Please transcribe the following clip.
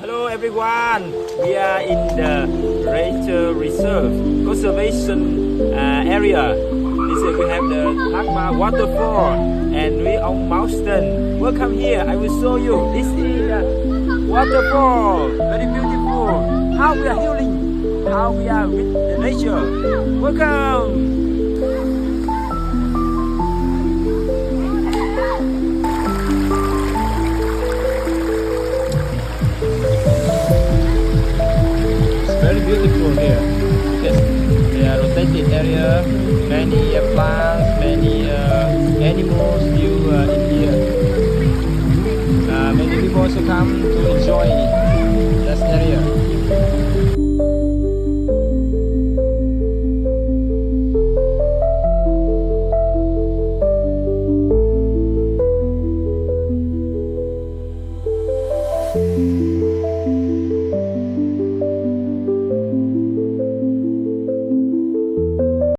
Hello everyone, we are in the Nature Reserve Conservation area. This is we have the Thakma waterfall and we on mountain. Welcome here, I will show you. This is the waterfall, very beautiful. How we are healing, how we are with the nature. Welcome. Very beautiful here. Yes, they are rotated area. Many plants, many animals still in here. Many people also come to enjoy